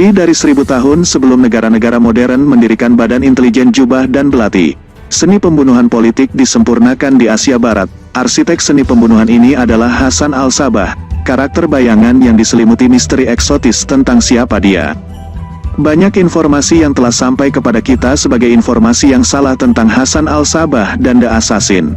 Lebih dari 1000 tahun sebelum negara-negara modern mendirikan badan intelijen jubah dan belati, seni pembunuhan politik disempurnakan di Asia Barat. Arsitek seni pembunuhan ini adalah Hasan al-Sabbah, karakter bayangan yang diselimuti misteri eksotis tentang siapa dia. Banyak informasi yang telah sampai kepada kita sebagai informasi yang salah tentang Hasan al-Sabbah dan The Assassin.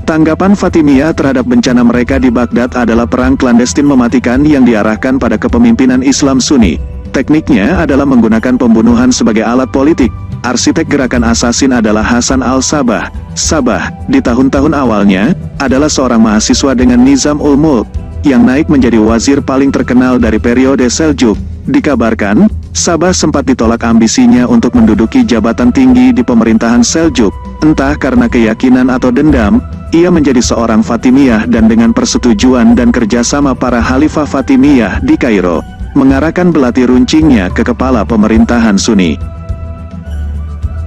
Tanggapan Fatimiyah terhadap bencana mereka di Baghdad adalah perang klandestin mematikan yang diarahkan pada kepemimpinan Islam Sunni. Tekniknya adalah menggunakan pembunuhan sebagai alat politik. Arsitek gerakan Assassin adalah Hasan al-Sabbah. Sabbah, di tahun-tahun awalnya, adalah seorang mahasiswa dengan Nizam ul-Mulk, yang naik menjadi wazir paling terkenal dari periode Seljuk. Dikabarkan, Sabbah sempat ditolak ambisinya untuk menduduki jabatan tinggi di pemerintahan Seljuk, entah karena keyakinan atau dendam. Ia menjadi seorang Fatimiyah dan dengan persetujuan dan kerjasama para Khalifah Fatimiyah di Kairo, mengarahkan belati runcingnya ke kepala pemerintahan Sunni.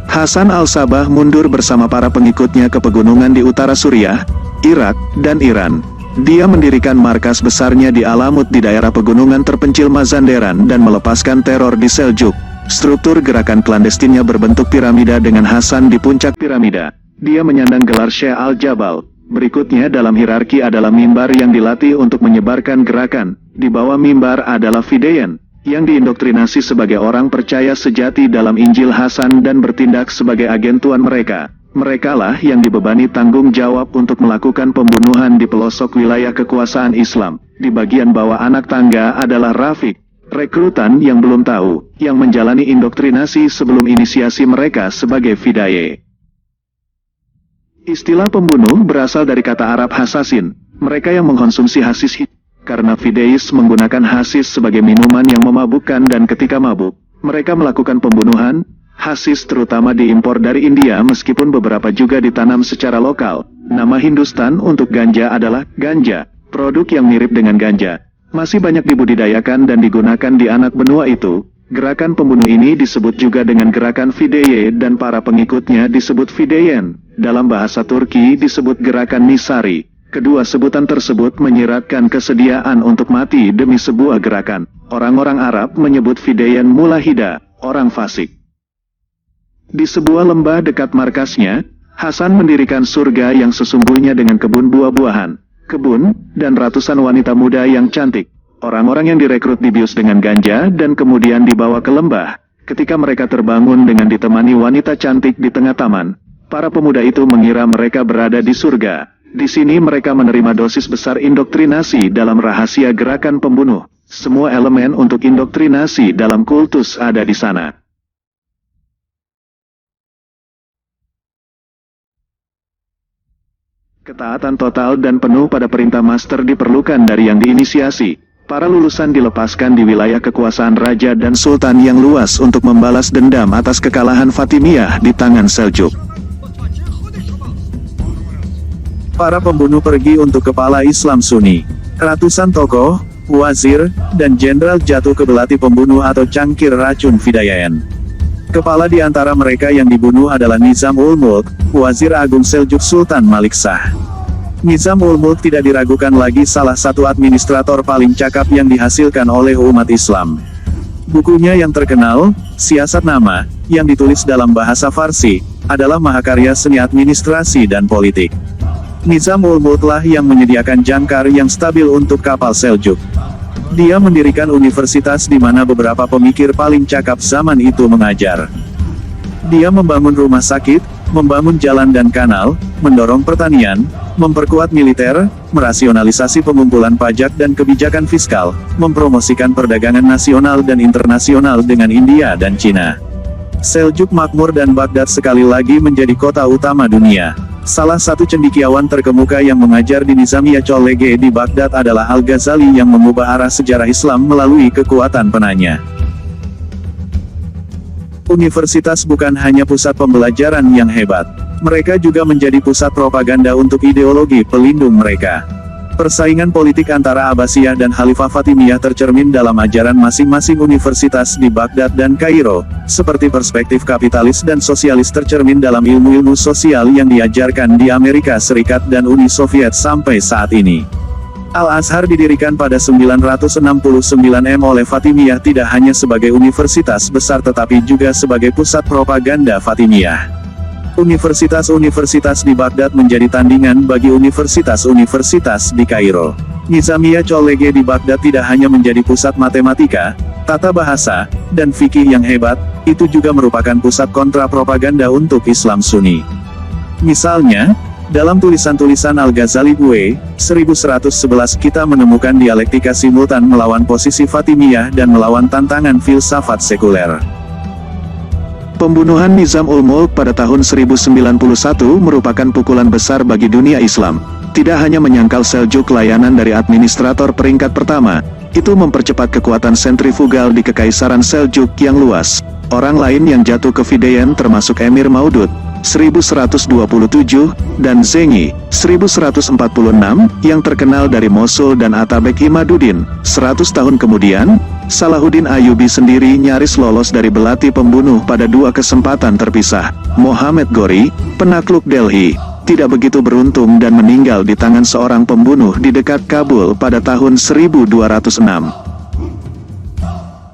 Hasan al-Sabbah mundur bersama para pengikutnya ke pegunungan di utara Suriah, Irak, dan Iran. Dia mendirikan markas besarnya di Alamut di daerah pegunungan terpencil Mazanderan dan melepaskan teror di Seljuk. Struktur gerakan klandestinnya berbentuk piramida dengan Hasan di puncak piramida. Dia menyandang gelar Syekh al-Jabal. Berikutnya dalam hierarki adalah mimbar yang dilatih untuk menyebarkan gerakan. Di bawah mimbar adalah Fidayan, yang diindoktrinasi sebagai orang percaya sejati dalam Injil Hasan dan bertindak sebagai agen tuan mereka. Merekalah yang dibebani tanggung jawab untuk melakukan pembunuhan di pelosok wilayah kekuasaan Islam. Di bagian bawah anak tangga adalah Rafiq, rekrutan yang belum tahu, yang menjalani indoktrinasi sebelum inisiasi mereka sebagai Fidaye. Istilah pembunuh berasal dari kata Arab hasasin, mereka yang mengkonsumsi hasis, karena Fideis menggunakan hasis sebagai minuman yang memabukkan dan ketika mabuk, mereka melakukan pembunuhan. Hasis terutama diimpor dari India meskipun beberapa juga ditanam secara lokal. Nama Hindustan untuk ganja adalah ganja, produk yang mirip dengan ganja. Masih banyak dibudidayakan dan digunakan di anak benua itu. Gerakan pembunuh ini disebut juga dengan gerakan Fideye dan para pengikutnya disebut Fideyen. Dalam bahasa Turki disebut gerakan Nisari. Kedua sebutan tersebut menyiratkan kesediaan untuk mati demi sebuah gerakan. Orang-orang Arab menyebut Fideyen mulahida, orang fasik. Di sebuah lembah dekat markasnya, Hasan mendirikan surga yang sesungguhnya dengan kebun buah-buahan, kebun, dan ratusan wanita muda yang cantik. Orang-orang yang direkrut dibius dengan ganja dan kemudian dibawa ke lembah. Ketika mereka terbangun dengan ditemani wanita cantik di tengah taman, para pemuda itu mengira mereka berada di surga. Di sini mereka menerima dosis besar indoktrinasi dalam rahasia gerakan pembunuh. Semua elemen untuk indoktrinasi dalam kultus ada di sana. Ketaatan total dan penuh pada perintah master diperlukan dari yang diinisiasi. Para lulusan dilepaskan di wilayah kekuasaan raja dan sultan yang luas untuk membalas dendam atas kekalahan Fatimiyah di tangan Seljuk. Para pembunuh pergi untuk kepala Islam Sunni. Ratusan tokoh, wazir, dan jenderal jatuh ke belati pembunuh atau cangkir racun Fidayayan. Kepala di antara mereka yang dibunuh adalah Nizam ul-Mulk, Wazir Agung Seljuk Sultan Malik Shah. Nizam ul-Mulk tidak diragukan lagi salah satu administrator paling cakap yang dihasilkan oleh umat Islam. Bukunya yang terkenal, Siasat Nama, yang ditulis dalam bahasa Farsi, adalah mahakarya seni administrasi dan politik. Nizam ul-Mulk lah yang menyediakan jangkar yang stabil untuk kapal Seljuk. Dia mendirikan universitas di mana beberapa pemikir paling cakap zaman itu mengajar. Dia membangun rumah sakit, membangun jalan dan kanal, mendorong pertanian, memperkuat militer, merasionalisasi pengumpulan pajak dan kebijakan fiskal, mempromosikan perdagangan nasional dan internasional dengan India dan Cina. Seljuk makmur dan Baghdad sekali lagi menjadi kota utama dunia. Salah satu cendekiawan terkemuka yang mengajar di Nizamiyah College di Baghdad adalah Al-Ghazali yang mengubah arah sejarah Islam melalui kekuatan penanya. Universitas bukan hanya pusat pembelajaran yang hebat. Mereka juga menjadi pusat propaganda untuk ideologi pelindung mereka. Persaingan politik antara Abbasiyah dan Khalifah Fatimiyah tercermin dalam ajaran masing-masing universitas di Baghdad dan Kairo, seperti perspektif kapitalis dan sosialis tercermin dalam ilmu-ilmu sosial yang diajarkan di Amerika Serikat dan Uni Soviet sampai saat ini. Al-Azhar didirikan pada 969 oleh Fatimiyah tidak hanya sebagai universitas besar tetapi juga sebagai pusat propaganda Fatimiyah. Universitas-universitas di Baghdad menjadi tandingan bagi universitas-universitas di Kairo. Nizamiyah College di Baghdad tidak hanya menjadi pusat matematika, tata bahasa, dan fikih yang hebat, itu juga merupakan pusat kontra-propaganda untuk Islam Sunni. Misalnya, dalam tulisan-tulisan Al-Ghazali Bue, 1111 kita menemukan dialektika simultan melawan posisi Fatimiyah dan melawan tantangan filsafat sekuler. Pembunuhan Nizam-ul-Mulk pada tahun 1091 merupakan pukulan besar bagi dunia Islam. Tidak hanya menyangkal Seljuk layanan dari administrator peringkat pertama, itu mempercepat kekuatan sentrifugal di Kekaisaran Seljuk yang luas. Orang lain yang jatuh ke Fidayen termasuk Emir Maudud, 1127, dan Zengi, 1146, yang terkenal dari Mosul dan Atabek Imaduddin. 100 tahun kemudian, Salahuddin Ayyubi sendiri nyaris lolos dari belati pembunuh pada dua kesempatan terpisah. Mohammed Ghori, penakluk Delhi, tidak begitu beruntung dan meninggal di tangan seorang pembunuh di dekat Kabul pada tahun 1206.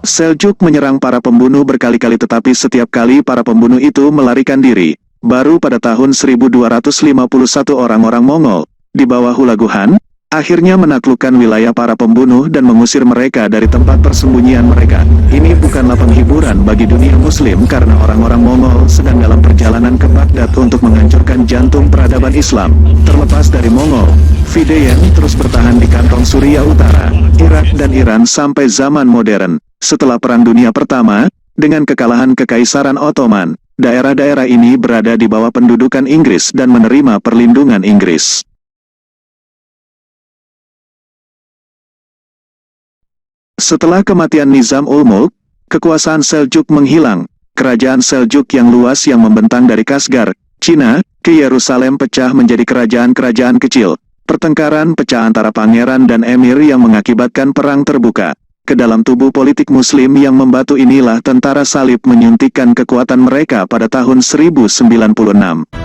Seljuk menyerang para pembunuh berkali-kali tetapi setiap kali para pembunuh itu melarikan diri. Baru pada tahun 1251 orang-orang Mongol, di bawah Hulaguhan, akhirnya menaklukkan wilayah para pembunuh dan mengusir mereka dari tempat persembunyian mereka. Ini bukanlah penghiburan bagi dunia muslim karena orang-orang Mongol sedang dalam perjalanan ke Baghdad untuk menghancurkan jantung peradaban Islam. Terlepas dari Mongol, Fidayen terus bertahan di kantong Suriah Utara, Irak dan Iran sampai zaman modern. Setelah Perang Dunia Pertama, dengan kekalahan Kekaisaran Ottoman, daerah-daerah ini berada di bawah pendudukan Inggris dan menerima perlindungan Inggris. Setelah kematian Nizam-ul-Mulk, kekuasaan Seljuk menghilang. Kerajaan Seljuk yang luas yang membentang dari Kasgar, Cina, ke Yerusalem pecah menjadi kerajaan-kerajaan kecil. Pertengkaran pecah antara pangeran dan emir yang mengakibatkan perang terbuka. Ke dalam tubuh politik muslim yang membatu inilah tentara salib menyuntikkan kekuatan mereka pada tahun 1096.